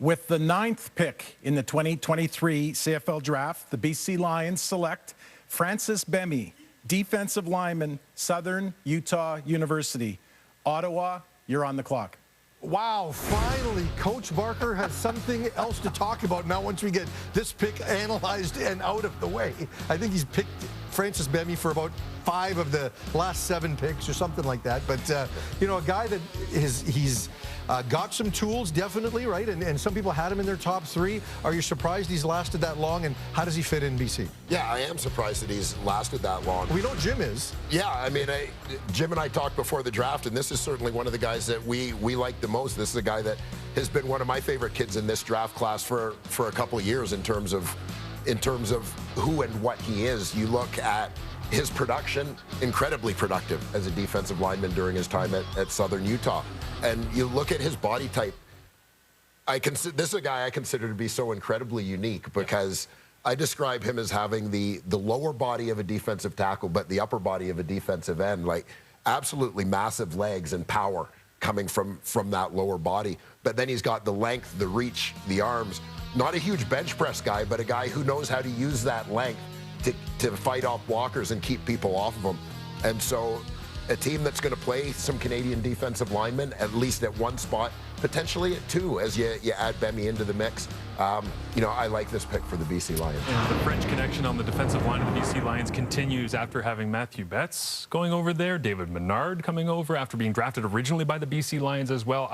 With the 9th pick in the 2023 CFL Draft, the BC Lions select Francis Bemiy, defensive lineman, Southern Utah University. Ottawa, you're on the clock. Wow, finally, Coach Barker has something else to talk about now once we get this pick analyzed and out of the way. I think he's picked Francis Bemiy for about 5 of the last 7 picks or something like that. But, you know, a guy that he's got some tools, definitely, right? And some people had him in their top 3. Are you surprised he's lasted that long, and how does he fit in BC? Yeah, I am surprised that he's lasted that long. We know Jim is. Yeah, I mean, Jim and I talked before the draft, and this is certainly one of the guys that we like the most. This is a guy that has been one of my favorite kids in this draft class for a couple of years in terms of who and what he is. You look at his production, incredibly productive as a defensive lineman during his time at Southern Utah. And you look at his body type, this is a guy I consider to be so incredibly unique because I describe him as having the lower body of a defensive tackle, but the upper body of a defensive end, like absolutely massive legs and power coming from that lower body. But then he's got the length, the reach, the arms. Not a huge bench press guy, but a guy who knows how to use that length to fight off blockers and keep people off of them. And so a team that's going to play some Canadian defensive linemen, at least at one spot, potentially at 2, as you add Bemiy into the mix. You know, I like this pick for the BC Lions. And the French connection on the defensive line of the BC Lions continues after having Matthew Betts going over there, David Menard coming over after being drafted originally by the BC Lions as well.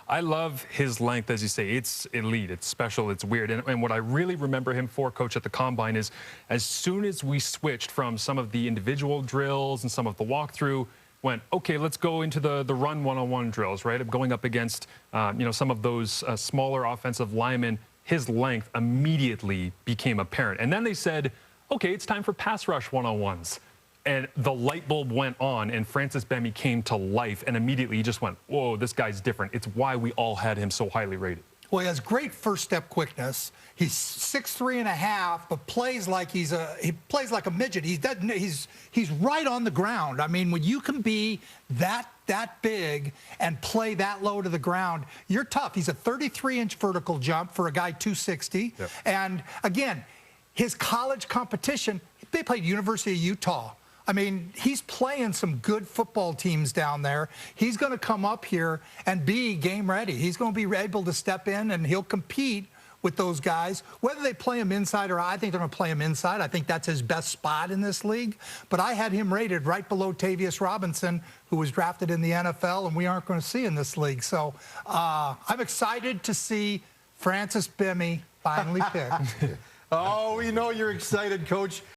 I love his length, as you say. It's elite, it's special, it's weird. And what I really remember him for, Coach, at the Combine is as soon as we switched from some of the individual drills and some of the walkthrough, went, okay, let's go into the run one-on-one drills, right? Going up against, you know, some of those smaller offensive linemen, his length immediately became apparent. And then they said, okay, it's time for pass rush one-on-ones. And the light bulb went on, and Francis Bemiy came to life, and immediately he just went, whoa, this guy's different. It's why we all had him so highly rated. Well, he has great first-step quickness. He's 6'3½", but plays like he plays like a midget. He's right on the ground. I mean, when you can be that big and play that low to the ground, you're tough. He's a 33-inch vertical jump for a guy 260. Yep. And again, his college competition, they played University of Utah. I mean, he's playing some good football teams down there. He's going to come up here and be game ready. He's going to be able to step in, and he'll compete with those guys. Whether they play him inside or I think they're going to play him inside. I think that's his best spot in this league. But I had him rated right below Tavius Robinson, who was drafted in the NFL, and we aren't going to see in this league. So I'm excited to see Francis Bemiy finally picked. Oh, we know you're excited, Coach.